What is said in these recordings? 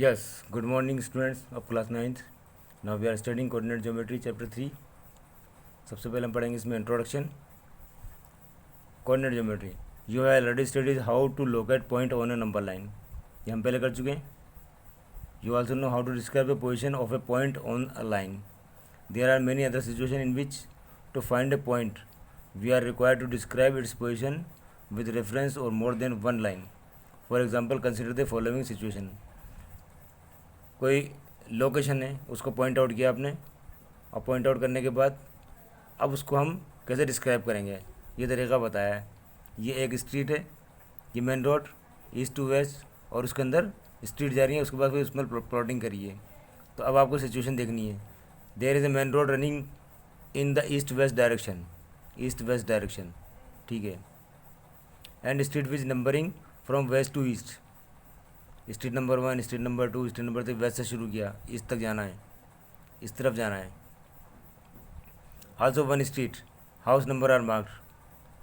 Yes, good morning students of class 9th. Now we are studying coordinate geometry chapter 3. सबसे पहले हम पढ़ेंगे इसमें introduction coordinate geometry. You have already studies how to locate point on a number line. ये हम पहले कर चुके हैं. You also know how to describe the position of a point on a line. There are many other situation in which to find a point we are required to describe its position with reference और more than one line. For example consider the following situation. कोई location है, उसको point out किया आपने, और point out करने के बाद अब उसको हम कैसे डिस्क्राइब करेंगे, ये तरीका बताया है. ये एक स्ट्रीट है, ये main road east to west, और उसके अंदर स्ट्रीट जा रही है. उसके बाद फिर उसमें प्लॉटिंग करिए. तो अब आपको सिचुएशन देखनी है. There is a main road running in the east west direction, east west direction, ठीक है. And street wise numbering from west to east. Street number 1, street number 2, street number 3, west से शुरू किया, ईस्ट तक जाना है, इस तरफ जाना है. Also one street house number are marked.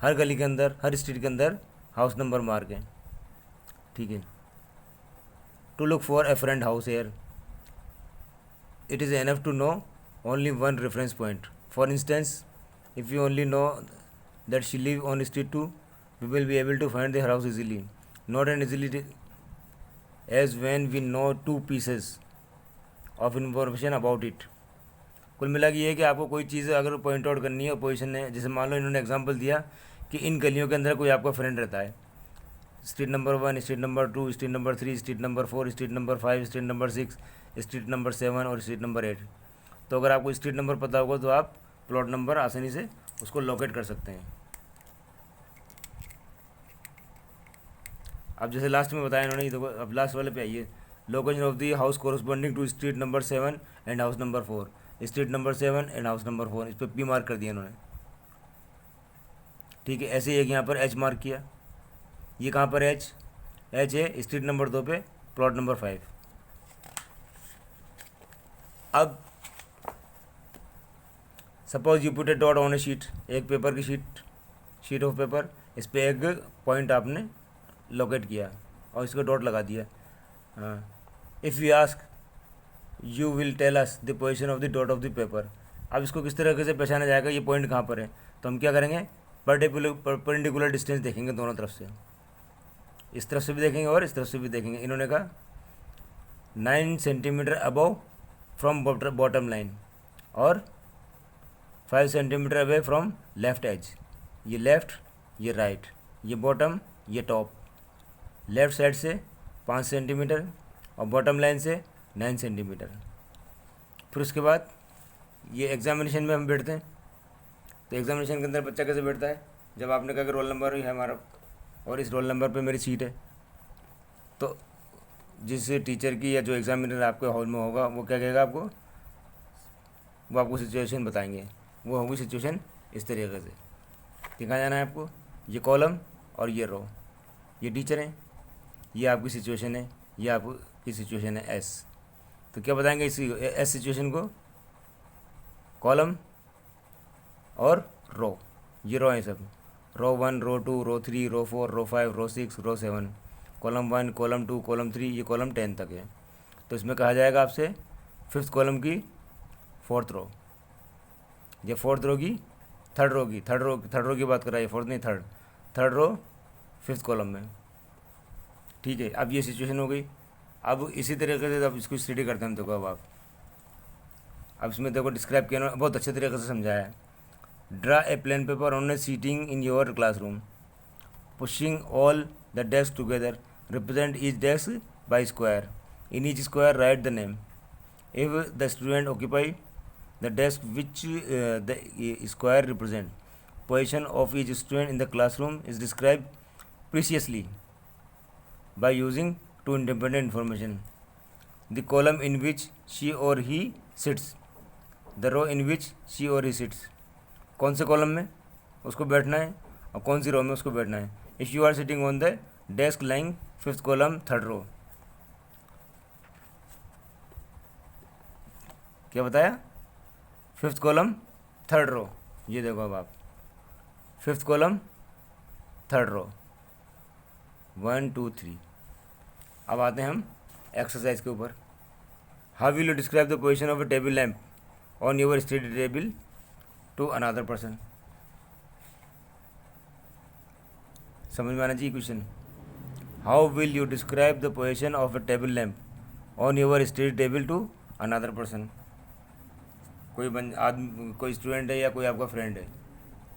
हर गली के अंदर, हर स्ट्रीट के अंदर हाउस नंबर मार्क है, ठीक है. To look for a friend house here it is enough to know only one reference point. For instance if you only know that she live on street 2 we will be able to find their house easily, not an easily as when we know two pieces of information about it. कुल मिला के ये है कि आपको कोई चीज़ अगर point out करनी है और पोजीशन है, जैसे मान लो इन्होंने एग्जांपल दिया कि इन गलियों के अंदर कोई आपका फ्रेंड रहता है. Street number 1, street number 2, street number 3, street number 4, street number 5, street number 6, street number 7 और स्ट्रीट नंबर 8. तो अगर आपको स्ट्रीट नंबर पता होगा तो आप प्लॉट नंबर आसानी से उसको लोकेट कर सकते हैं. अब जैसे लास्ट में बताया इन्होंने, देखो अब लास्ट वाले पे आइए. Location of the house corresponding to street number 7 and house number 4. Street number 7 and house number 4, इस पर पी मार्क कर दिया इन्होंने, ठीक है. ऐसे एक यहाँ पर एच मार्क किया. ये कहाँ पर एच है? स्ट्रीट नंबर 2 पे, प्लॉट नंबर 5. अब suppose you put A dot on A sheet, एक पेपर की शीट ऑफ पेपर, इस पर एक पॉइंट आपने लोकेट किया और इसको डॉट लगा दिया. If you ask you will tell us the position of the dot of the paper. अब इसको किस तरीके से पहचाना जाएगा ये पॉइंट कहाँ पर है? तो हम क्या करेंगे, परपेंडिकुलर डिस्टेंस देखेंगे दोनों तरफ से. इस तरफ से भी देखेंगे और इस तरफ से भी देखेंगे. इन्होंने कहा 9 centimetre above from bottom line और 5 centimetre away from left edge. ये लेफ्ट, ये राइट, ये बॉटम, ये टॉप. लेफ़्ट साइड से 5 सेंटीमीटर और बॉटम लाइन से 9 सेंटीमीटर. फिर उसके बाद ये एग्जामिनेशन में हम बैठते हैं. तो एग्जामिनेशन के अंदर बच्चा कैसे बैठता है? जब आपने कहा कि रोल नंबर है हमारा और इस रोल नंबर पे मेरी सीट है, तो जिस टीचर की या जो एग्जामिनर आपके हॉल में होगा वो क्या कहेगा आपको, वो आपको सिचुएशन बताएंगे. वो होगी सिचुएशन इस तरीके से. दिखा जाना है आपको, ये कॉलम और ये रो, ये टीचर हैं, ये आपकी सिचुएशन है, ये आपकी सिचुएशन है एस. तो क्या बताएंगे इसी एस सिचुएशन को? कॉलम और रो, ये रो है सब. रो 1, रो 2, रो 3, रो 4, रो 5, रो 6, रो 7, कॉलम 1, कॉलम 2, कॉलम 3, ये कॉलम 10 तक है. तो इसमें कहा जाएगा आपसे 5th कॉलम की 4th रो, या 4th रो की थर्ड रो की बात कर रहा है, 4th नहीं, थर्ड रो 5th कॉलम में, ठीक है. अब ये सिचुएशन हो गई. अब इसी तरीके से अब इसको स्टडी करते हैं. देखो अब इसमें देखो डिस्क्राइब किया ना, बहुत अच्छे तरीके से समझाया है. Draw a plain paper on A seating in your classroom, pushing all the desk together, represent each desk bye square. In each square right the name. If the student occupy the desk which the square represent, position of each student in the classroom is described preciously by using two independent information: the column in which she or he sits, the row in which she or he sits. कौन से column में उसको बैठना है और कौन सी रो में उसको बैठना है. If you are sitting on the desk lying 5th column 3rd row. क्या बताया? 5th कॉलम 3rd रो. ये देखो अब आप 5th कॉलम 3rd रो 1 2 3. अब आते हैं हम एक्सरसाइज के ऊपर। How will you describe the position of a table lamp on your study table to another person. समझ में आना चाहिए क्वेश्चन। How will you describe the position of a table lamp on your study table to another person. कोई student है या कोई आपका फ्रेंड है,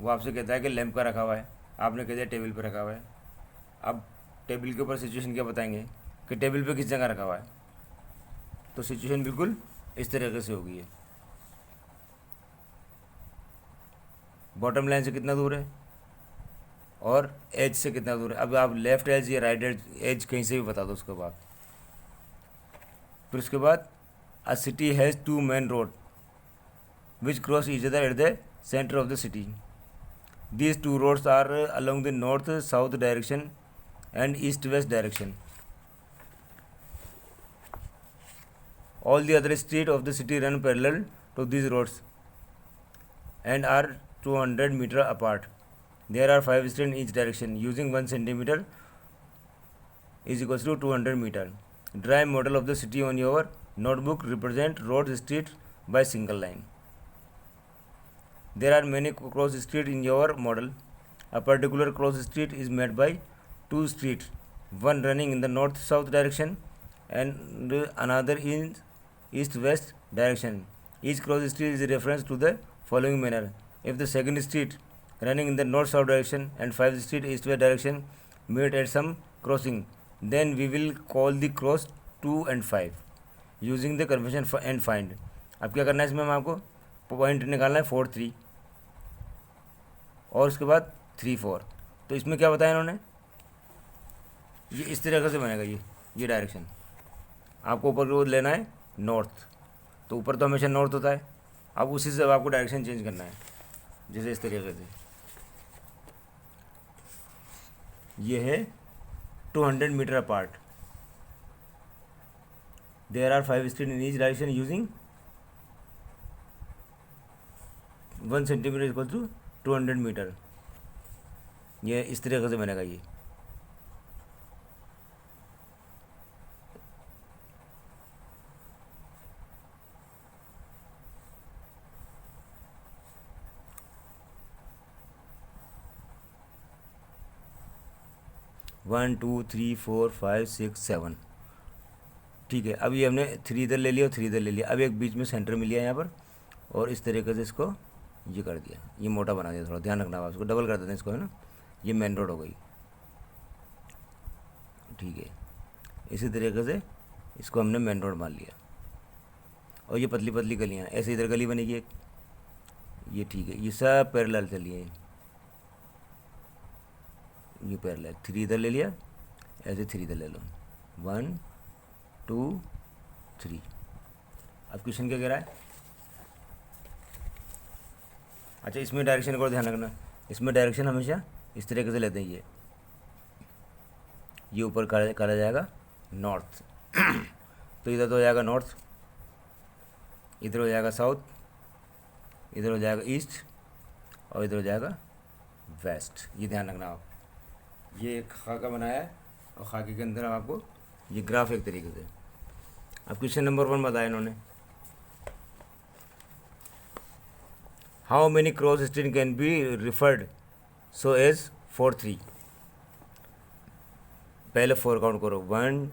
वो आपसे कहता है कि लैंप का रखा हुआ है, आपने कह दिया टेबल पे रखा हुआ है। अब टेबल के ऊपर सिचुएशन क्या बताएंगे कि टेबल पे किस जगह रखा हुआ है, तो सिचुएशन बिल्कुल इस तरीके से होगी। बॉटम लाइन से कितना दूर है और एज से कितना दूर है। अब आप लेफ्ट एज या राइट एज कहीं से भी बता दो उसके बाद। फिर उसके बाद अ city has 2 main road which cross each other at the center of the city. These 2 roads are along the north-south direction and east-west direction. All the other streets of the city run parallel to these roads and are 200 meters apart. There are 5 streets in each direction. Using 1 centimeter is equals to 200 meters. Draw a model of the city on your notebook. Represent road street by single line. There are many cross streets in your model. A particular cross street is made by 2 streets, one running in the north-south direction and another in east-west direction. Each cross street is a reference to the following manner. If the second street running in the north-south direction and 5 street east-west direction meet at some crossing, then we will call the cross 2 and 5 using the convention and find. अब क्या करना है इसमें, हम आपको point निकालना है 4, 3 और उसके बाद 3, 4। तो इसमें क्या बताया इन्होंने, ये इस तरीके से बनेगा। ये डायरेक्शन आपको ऊपर को लेना है नॉर्थ, तो ऊपर तो हमेशा नॉर्थ होता है। अब उसी से आपको डायरेक्शन चेंज करना है, जैसे इस तरीके से। ये है 200 metre apart. There are 5 street in each direction using 1 centimetre equal to 200 metre. ये इस तरीके से बनेगा। ये वन 2 3 4 5 6 7 ठीक है। अब ये हमने 3 इधर ले लिया और 3 इधर ले लिया। अब एक बीच में सेंटर मिल गया यहाँ पर, और इस तरीके से इसको ये कर दिया, ये मोटा बना दिया। थोड़ा ध्यान रखना, उसको डबल कर देते हैं इसको, है ना। ये मेन रोड हो गई, ठीक है। इसी तरीके से इसको हमने मेन रोड मान लिया। और ये पतली पतली गलियाँ, ऐसे इधर गली बनेगी एक, ये ठीक है। ये सब पैरेलल चलिए, ये पैरेलल। 3 इधर ले लिया, ऐसे 3 इधर ले लो, 1 2 3। अब क्वेश्चन क्या कह रहा है, अच्छा इसमें डायरेक्शन को ध्यान रखना। इसमें डायरेक्शन हमेशा इस तरीके से लेते हैं। ये ऊपर करा जाएगा नॉर्थ तो इधर तो हो जाएगा नॉर्थ, इधर हो जाएगा साउथ, इधर हो जाएगा ईस्ट, और इधर हो जाएगा वेस्ट। ये ध्यान रखना आप। ये एक खाका बनाया है और खाके के अंदर आपको ये ग्राफ एक तरीके से। अब क्वेश्चन नंबर 1 बताया इन्होंने, how many cross street can be referred so as 4 3। पहले 4 काउंट करो, 1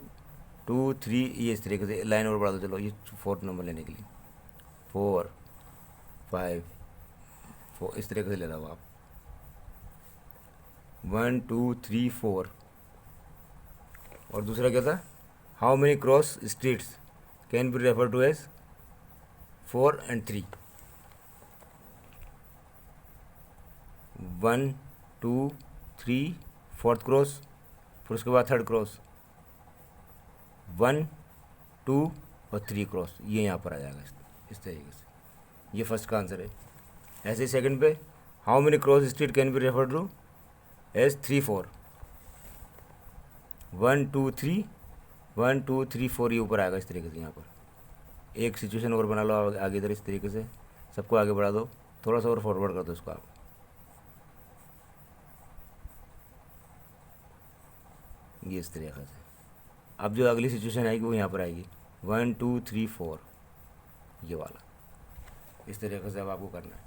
2 3, ये इस तरीके से लाइन और बढ़ा दो। चलो ये 4 नंबर लेने के लिए 4 5 4 इस तरीके से ले रहा हो आप, 1 2 3 4। और दूसरा क्या था, how many cross streets can be refer to as 4 and 3। 1 2 3 4th cross, फिर उसके बाद 3rd क्रॉस, 1 2 और 3 क्रॉस। ये यहाँ पर आ जाएगा इस तरीके से। ये फर्स्ट का आंसर है। ऐसे ही सेकंड पे, how many cross street can be refer to as 3 4। 1 2 3 1 2 3 4, ये ऊपर आएगा इस तरीके से। यहाँ पर एक सिचुएशन और बना लो आगे इधर, इस तरीके से सबको आगे बढ़ा दो, थोड़ा सा और फॉरवर्ड कर दो इसको आप। ये इस तरीके से अब जो अगली सिचुएशन आएगी वो यहाँ पर आएगी 1 2 3 4, ये वाला। इस तरीके से अब आपको करना है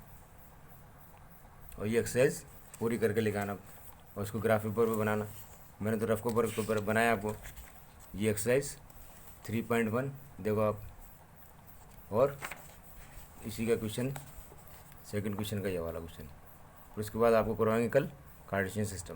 और ये एक्सरसाइज पूरी करके लेके आना और इसको ग्राफ पेपर पर बनाना। मैंने तो रफ पेपर बनाया आपको। ये एक्सरसाइज 3.1 देखो आप, और इसी का क्वेश्चन सेकंड क्वेश्चन का ये वाला क्वेश्चन। फिर उसके बाद आपको करवाएंगे कल कार्टेशियन सिस्टम।